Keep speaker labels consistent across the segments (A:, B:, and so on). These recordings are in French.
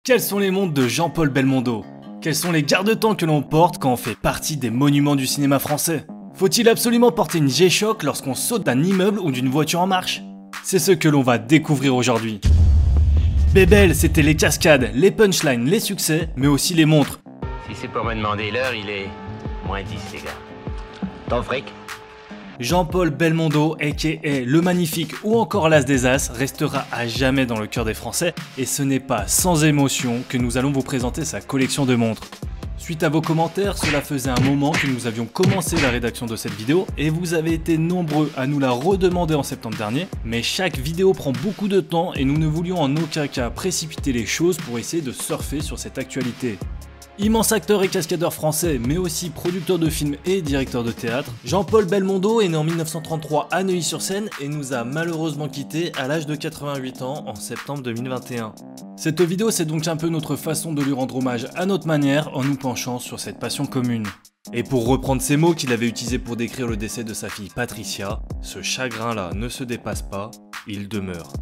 A: Quelles sont les montres de Jean-Paul Belmondo? Quels sont les garde-temps que l'on porte quand on fait partie des monuments du cinéma français? Faut-il absolument porter une G-Shock lorsqu'on saute d'un immeuble ou d'une voiture en marche? C'est ce que l'on va découvrir aujourd'hui. Bébel, c'était les cascades, les punchlines, les succès, mais aussi les montres.
B: Si c'est pour me demander l'heure, il est moins 10 les gars. Ton fric?
A: Jean-Paul Belmondo, a.k.a. le Magnifique ou encore l'As des As, restera à jamais dans le cœur des Français et ce n'est pas sans émotion que nous allons vous présenter sa collection de montres. Suite à vos commentaires, cela faisait un moment que nous avions commencé la rédaction de cette vidéo et vous avez été nombreux à nous la redemander en septembre dernier, mais chaque vidéo prend beaucoup de temps et nous ne voulions en aucun cas précipiter les choses pour essayer de surfer sur cette actualité. Immense acteur et cascadeur français, mais aussi producteur de films et directeur de théâtre, Jean-Paul Belmondo est né en 1933 à Neuilly-sur-Seine et nous a malheureusement quittés à l'âge de 88 ans en septembre 2021. Cette vidéo c'est donc un peu notre façon de lui rendre hommage à notre manière en nous penchant sur cette passion commune. Et pour reprendre ces mots qu'il avait utilisés pour décrire le décès de sa fille Patricia, ce chagrin-là ne se dépasse pas, il demeure.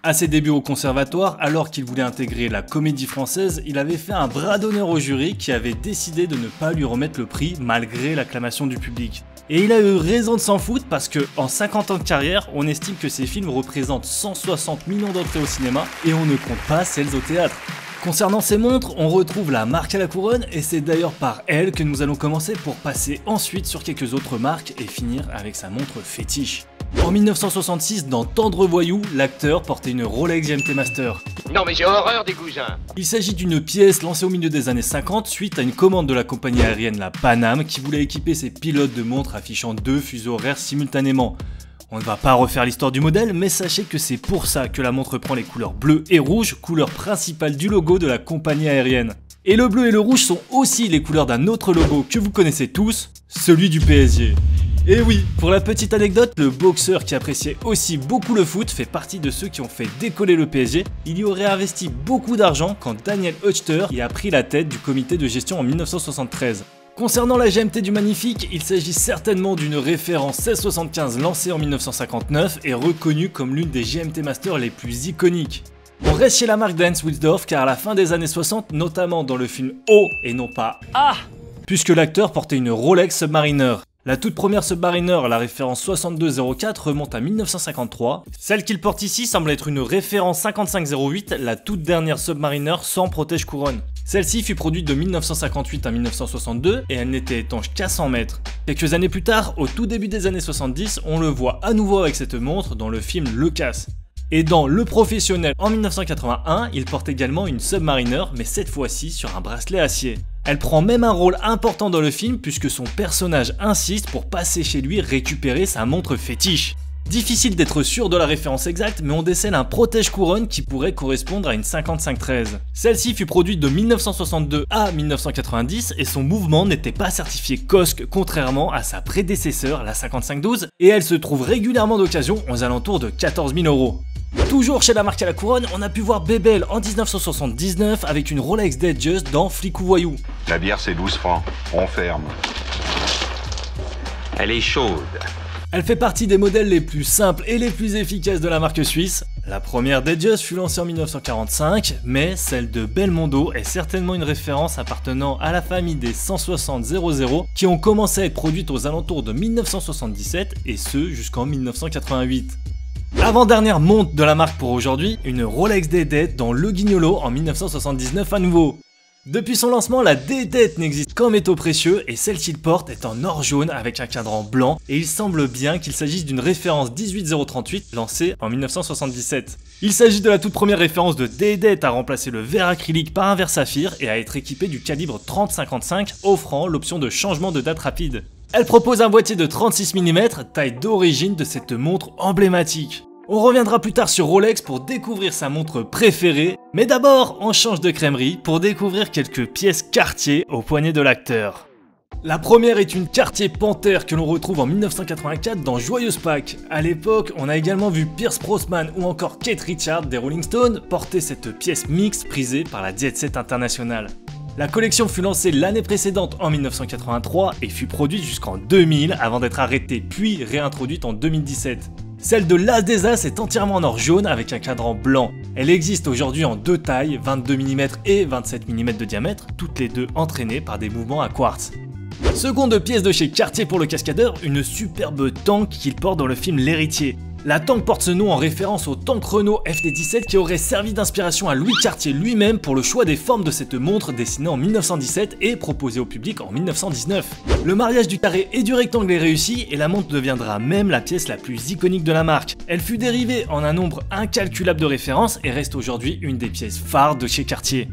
A: À ses débuts au conservatoire, alors qu'il voulait intégrer la Comédie Française, il avait fait un bras d'honneur au jury qui avait décidé de ne pas lui remettre le prix malgré l'acclamation du public. Et il a eu raison de s'en foutre parce que en 50 ans de carrière, on estime que ses films représentent 160 millions d'entrées au cinéma et on ne compte pas celles au théâtre. Concernant ces montres, on retrouve la marque à la couronne et c'est d'ailleurs par elle que nous allons commencer pour passer ensuite sur quelques autres marques et finir avec sa montre fétiche. En 1966, dans Tendre Voyou, l'acteur portait une Rolex GMT Master.
B: Non mais j'ai horreur des goujats.
A: Il s'agit d'une pièce lancée au milieu des années 50 suite à une commande de la compagnie aérienne la Pan Am qui voulait équiper ses pilotes de montres affichant 2 fuseaux horaires simultanément. On ne va pas refaire l'histoire du modèle, mais sachez que c'est pour ça que la montre prend les couleurs bleu et rouge, couleurs principales du logo de la compagnie aérienne. Et le bleu et le rouge sont aussi les couleurs d'un autre logo que vous connaissez tous, celui du PSG. Et oui, pour la petite anecdote, le boxeur qui appréciait aussi beaucoup le foot fait partie de ceux qui ont fait décoller le PSG. Il y aurait investi beaucoup d'argent quand Daniel Huchter y a pris la tête du comité de gestion en 1973. Concernant la GMT du Magnifique, il s'agit certainement d'une référence 1675 lancée en 1959 et reconnue comme l'une des GMT Masters les plus iconiques. On reste chez la marque Dance Wilsdorf car à la fin des années 60, notamment dans le film O et non pas A, puisque l'acteur portait une Rolex Submariner. La toute première Submariner, la référence 6204, remonte à 1953. Celle qu'il porte ici semble être une référence 5508, la toute dernière Submariner sans protège-couronne. Celle-ci fut produite de 1958 à 1962 et elle n'était étanche qu'à 100 mètres. Quelques années plus tard, au tout début des années 70, on le voit à nouveau avec cette montre dans le film Le Casse. Et dans Le Professionnel en 1981, il porte également une Submariner, mais cette fois-ci sur un bracelet acier. Elle prend même un rôle important dans le film puisque son personnage insiste pour passer chez lui récupérer sa montre fétiche. Difficile d'être sûr de la référence exacte, mais on décèle un protège-couronne qui pourrait correspondre à une 5513. Celle-ci fut produite de 1962 à 1990 et son mouvement n'était pas certifié COSC contrairement à sa prédécesseur, la 5512, et elle se trouve régulièrement d'occasion aux alentours de 14 000 €. Toujours chez la marque à la couronne, on a pu voir Bébel en 1979 avec une Rolex Datejust dans Flic ou Voyou.
C: La bière c'est 12 francs, on ferme.
B: Elle est chaude.
A: Elle fait partie des modèles les plus simples et les plus efficaces de la marque suisse. La première Datejust fut lancée en 1945, mais celle de Belmondo est certainement une référence appartenant à la famille des 160-00 qui ont commencé à être produites aux alentours de 1977 et ce jusqu'en 1988. Avant-dernière montre de la marque pour aujourd'hui, une Rolex D-Date dans Le Guignolo en 1979 à nouveau. Depuis son lancement, la D-Date n'existe qu'en métaux précieux et celle qu'il porte est en or jaune avec un cadran blanc et il semble bien qu'il s'agisse d'une référence 18038 lancée en 1977. Il s'agit de la toute première référence de D-Date à remplacer le verre acrylique par un verre saphir et à être équipé du calibre 30-55 offrant l'option de changement de date rapide. Elle propose un boîtier de 36 mm, taille d'origine de cette montre emblématique. On reviendra plus tard sur Rolex pour découvrir sa montre préférée, mais d'abord on change de crèmerie pour découvrir quelques pièces Cartier au poignet de l'acteur. La première est une Cartier Panthère que l'on retrouve en 1984 dans Joyeuse Pâques. À l'époque, on a également vu Pierce Brosnan ou encore Keith Richards des Rolling Stones porter cette pièce mixte prisée par la Jet Set International. La collection fut lancée l'année précédente en 1983 et fut produite jusqu'en 2000 avant d'être arrêtée puis réintroduite en 2017. Celle de l'As des As est entièrement en or jaune avec un cadran blanc. Elle existe aujourd'hui en deux tailles, 22 mm et 27 mm de diamètre, toutes les deux entraînées par des mouvements à quartz. Seconde pièce de chez Cartier pour le cascadeur, une superbe tank qu'il porte dans le film L'Héritier. La tank porte ce nom en référence au tank Renault FD17 qui aurait servi d'inspiration à Louis Cartier lui-même pour le choix des formes de cette montre dessinée en 1917 et proposée au public en 1919. Le mariage du carré et du rectangle est réussi et la montre deviendra même la pièce la plus iconique de la marque. Elle fut dérivée en un nombre incalculable de références et reste aujourd'hui une des pièces phares de chez Cartier.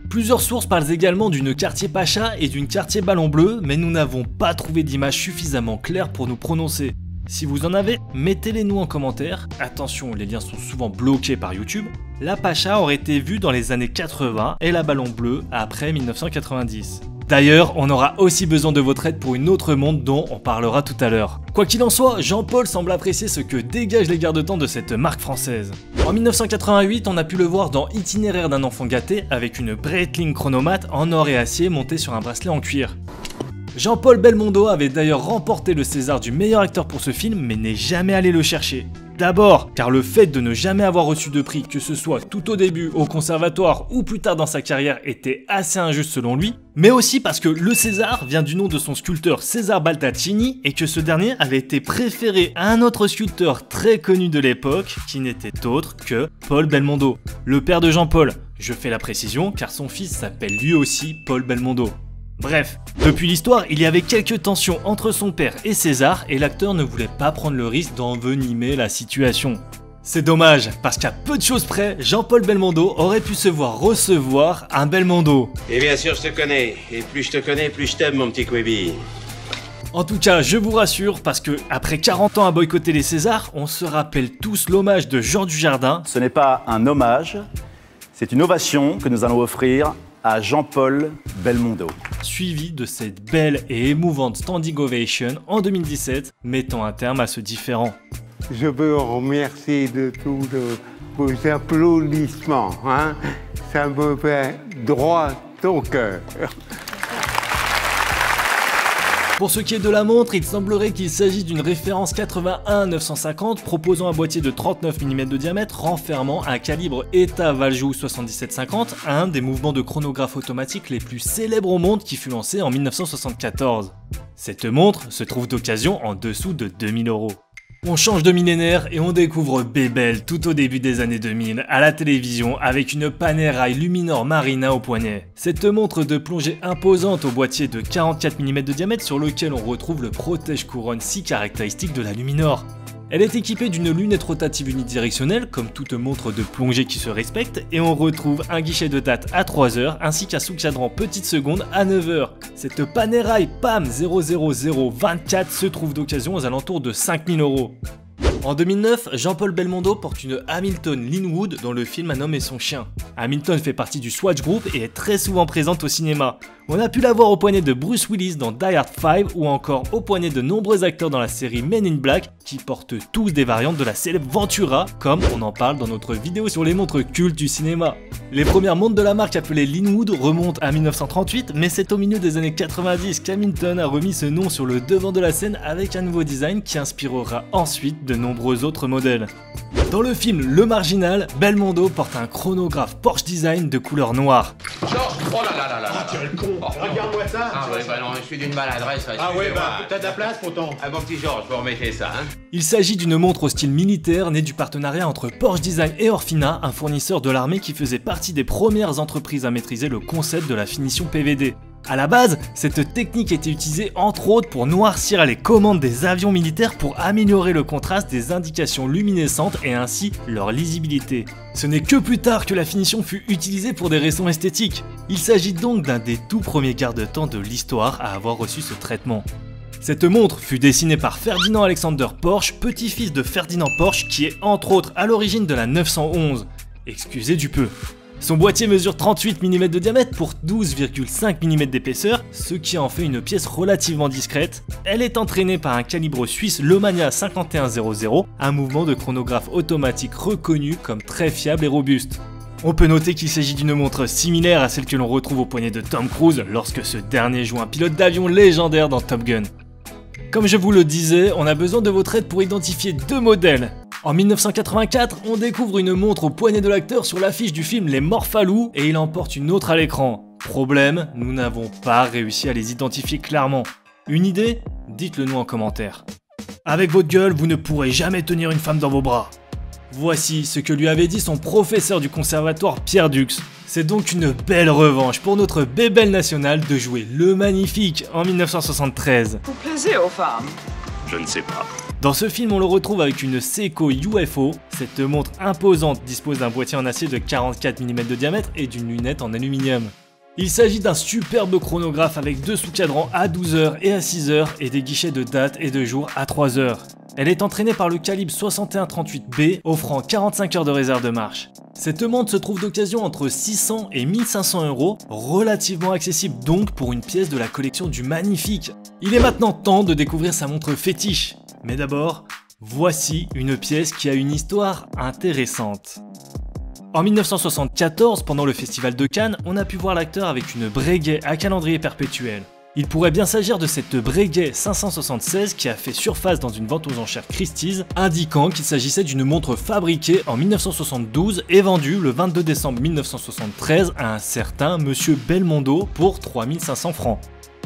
A: Plusieurs sources parlent également d'une Cartier Pacha et d'une Cartier Ballon Bleu, mais nous n'avons pas trouvé d'image suffisamment claire pour nous prononcer. Si vous en avez, mettez-les nous en commentaire. Attention, les liens sont souvent bloqués par YouTube. La Pacha aurait été vue dans les années 80 et la Ballon Bleu après 1990. D'ailleurs, on aura aussi besoin de votre aide pour une autre montre dont on parlera tout à l'heure. Quoi qu'il en soit, Jean-Paul semble apprécier ce que dégagent les garde-temps de cette marque française. En 1988, on a pu le voir dans Itinéraire d'un enfant gâté avec une Breitling chronomate en or et acier montée sur un bracelet en cuir. Jean-Paul Belmondo avait d'ailleurs remporté le César du meilleur acteur pour ce film mais n'est jamais allé le chercher. D'abord, car le fait de ne jamais avoir reçu de prix, que ce soit tout au début, au conservatoire ou plus tard dans sa carrière, était assez injuste selon lui, mais aussi parce que le César vient du nom de son sculpteur César Baldaccini et que ce dernier avait été préféré à un autre sculpteur très connu de l'époque qui n'était autre que Paul Belmondo, le père de Jean-Paul. Je fais la précision car son fils s'appelle lui aussi Paul Belmondo. Bref, depuis l'histoire, il y avait quelques tensions entre son père et César et l'acteur ne voulait pas prendre le risque d'envenimer la situation. C'est dommage, parce qu'à peu de choses près, Jean-Paul Belmondo aurait pu se voir recevoir un Belmondo.
B: Et bien sûr, je te connais. Et plus je te connais, plus je t'aime, mon petit Queeby.
A: En tout cas, je vous rassure, parce que après 40 ans à boycotter les Césars, on se rappelle tous l'hommage de Jean Dujardin.
D: Ce n'est pas un hommage, c'est une ovation que nous allons offrir à Jean-Paul Belmondo.
A: Suivi de cette belle et émouvante standing ovation en 2017, mettant un terme à ce différend.
E: Je veux remercier de tous vos applaudissements, hein? Ça me fait droit au cœur.
A: Pour ce qui est de la montre, il semblerait qu'il s'agisse d'une référence 81-950 proposant un boîtier de 39 mm de diamètre renfermant un calibre ETA Valjoux 7750, un des mouvements de chronographe automatique les plus célèbres au monde qui fut lancé en 1974. Cette montre se trouve d'occasion en dessous de 2000 €. On change de millénaire et on découvre Bebel tout au début des années 2000 à la télévision avec une Panerai Luminor Marina au poignet. Cette montre de plongée imposante au boîtier de 44 mm de diamètre sur lequel on retrouve le protège-couronne si caractéristique de la Luminor. Elle est équipée d'une lunette rotative unidirectionnelle comme toute montre de plongée qui se respecte et on retrouve un guichet de date à 3h ainsi qu'un sous-cadran petite seconde à 9h. Cette Panerai PAM 00024 se trouve d'occasion aux alentours de 5000 €. En 2009, Jean-Paul Belmondo porte une Hamilton Linwood dans le film Un homme et son chien. Hamilton fait partie du Swatch Group et est très souvent présente au cinéma. On a pu la voir au poignet de Bruce Willis dans Die Hard 5 ou encore au poignet de nombreux acteurs dans la série Men in Black qui portent tous des variantes de la célèbre Ventura, comme on en parle dans notre vidéo sur les montres cultes du cinéma. Les premières montres de la marque appelées Linwood remontent à 1938, mais c'est au milieu des années 90 qu'Hamilton a remis ce nom sur le devant de la scène avec un nouveau design qui inspirera ensuite de nombreux autres modèles. Dans le film Le Marginal, Belmondo porte un chronographe Porsche Design de couleur noire.
B: Georges, oh là là là là.
F: Ah, quel con! Regarde-moi ça!
B: Ah ouais, bah non, je suis d'une maladresse.
F: Ah ouais, bah, t'as de la place pourtant!
B: Ah bon petit Georges, vous remettez ça, hein?
A: Il s'agit d'une montre au style militaire née du partenariat entre Porsche Design et Orfina, un fournisseur de l'armée qui faisait partie des premières entreprises à maîtriser le concept de la finition PVD. A la base, cette technique était utilisée entre autres pour noircir les commandes des avions militaires pour améliorer le contraste des indications luminescentes et ainsi leur lisibilité. Ce n'est que plus tard que la finition fut utilisée pour des raisons esthétiques. Il s'agit donc d'un des tout premiers garde-temps de l'histoire à avoir reçu ce traitement. Cette montre fut dessinée par Ferdinand Alexander Porsche, petit-fils de Ferdinand Porsche qui est entre autres à l'origine de la 911. Excusez du peu. Son boîtier mesure 38 mm de diamètre pour 12,5 mm d'épaisseur, ce qui en fait une pièce relativement discrète. Elle est entraînée par un calibre suisse Lomania 5100, un mouvement de chronographe automatique reconnu comme très fiable et robuste. On peut noter qu'il s'agit d'une montre similaire à celle que l'on retrouve au poignet de Tom Cruise lorsque ce dernier joue un pilote d'avion légendaire dans Top Gun. Comme je vous le disais, on a besoin de votre aide pour identifier deux modèles. En 1984, on découvre une montre au poignet de l'acteur sur l'affiche du film Les Morphalous et il en porte une autre à l'écran. Problème, nous n'avons pas réussi à les identifier clairement. Une idée? Dites-le nous en commentaire. Avec votre gueule, vous ne pourrez jamais tenir une femme dans vos bras. Voici ce que lui avait dit son professeur du conservatoire Pierre Dux. C'est donc une belle revanche pour notre bébelle nationale de jouer le magnifique en 1973.
G: Vous plaisez aux femmes?
H: Je ne sais pas.
A: Dans ce film, on le retrouve avec une Seiko UFO. Cette montre imposante dispose d'un boîtier en acier de 44 mm de diamètre et d'une lunette en aluminium. Il s'agit d'un superbe chronographe avec 2 sous-cadrans à 12h et à 6h et des guichets de date et de jour à 3h. Elle est entraînée par le calibre 6138B, offrant 45 heures de réserve de marche. Cette montre se trouve d'occasion entre 600 et 1500 €, relativement accessible donc pour une pièce de la collection du Magnifique. Il est maintenant temps de découvrir sa montre fétiche. Mais d'abord, voici une pièce qui a une histoire intéressante. En 1974, pendant le festival de Cannes, on a pu voir l'acteur avec une Breguet à calendrier perpétuel. Il pourrait bien s'agir de cette Breguet 576 qui a fait surface dans une vente aux enchères Christie's, indiquant qu'il s'agissait d'une montre fabriquée en 1972 et vendue le 22 décembre 1973 à un certain Monsieur Belmondo pour 3500 francs.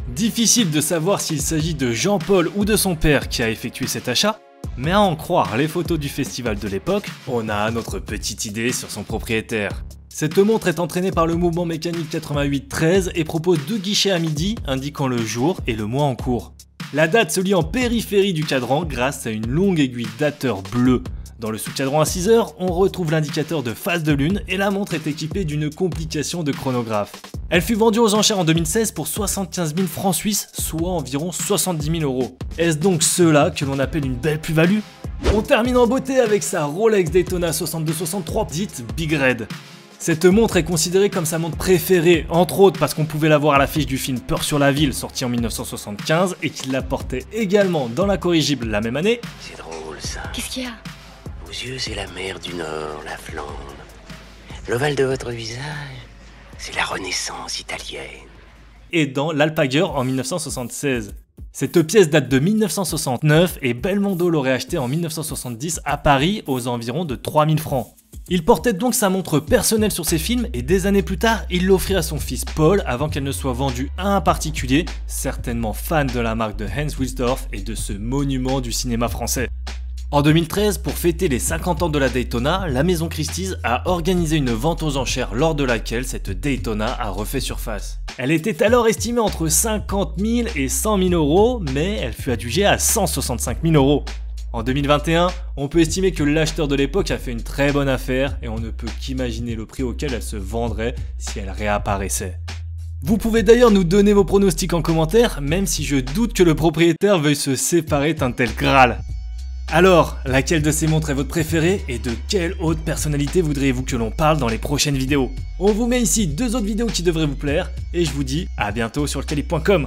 A: Difficile de savoir s'il s'agit de Jean-Paul ou de son père qui a effectué cet achat, mais à en croire les photos du festival de l'époque, on a notre petite idée sur son propriétaire. Cette montre est entraînée par le mouvement mécanique 8813 et propose 2 guichets à midi indiquant le jour et le mois en cours. La date se lit en périphérie du cadran grâce à une longue aiguille dateur bleue. Dans le sous-cadran à 6h, on retrouve l'indicateur de phase de lune et la montre est équipée d'une complication de chronographe. Elle fut vendue aux enchères en 2016 pour 75 000 francs suisses, soit environ 70 000 €. Est-ce donc cela que l'on appelle une belle plus-value? On termine en beauté avec sa Rolex Daytona 6263 dite Big Red. Cette montre est considérée comme sa montre préférée, entre autres parce qu'on pouvait la voir à l'affiche du film Peur sur la ville sorti en 1975 et qu'il la portait également dans l'incorrigible la même année.
B: C'est drôle ça.
G: Qu'est-ce qu'il y a?
B: Vos yeux, c'est la mer du Nord, la Flandre. L'ovale de votre visage, c'est la Renaissance italienne.
A: Et dans l'Alpager en 1976. Cette pièce date de 1969 et Belmondo l'aurait achetée en 1970 à Paris aux environs de 3000 francs. Il portait donc sa montre personnelle sur ses films et des années plus tard, il l'offrit à son fils Paul avant qu'elle ne soit vendue à un particulier, certainement fan de la marque de Hans Wilsdorf et de ce monument du cinéma français. En 2013, pour fêter les 50 ans de la Daytona, la maison Christie's a organisé une vente aux enchères lors de laquelle cette Daytona a refait surface. Elle était alors estimée entre 50 000 et 100 000 €, mais elle fut adjugée à 165 000 €. En 2021, on peut estimer que l'acheteur de l'époque a fait une très bonne affaire et on ne peut qu'imaginer le prix auquel elle se vendrait si elle réapparaissait. Vous pouvez d'ailleurs nous donner vos pronostics en commentaire, même si je doute que le propriétaire veuille se séparer d'un tel Graal. Alors, laquelle de ces montres est votre préférée et de quelle autre personnalité voudriez-vous que l'on parle dans les prochaines vidéos? On vous met ici 2 autres vidéos qui devraient vous plaire et je vous dis à bientôt sur lecalib.com.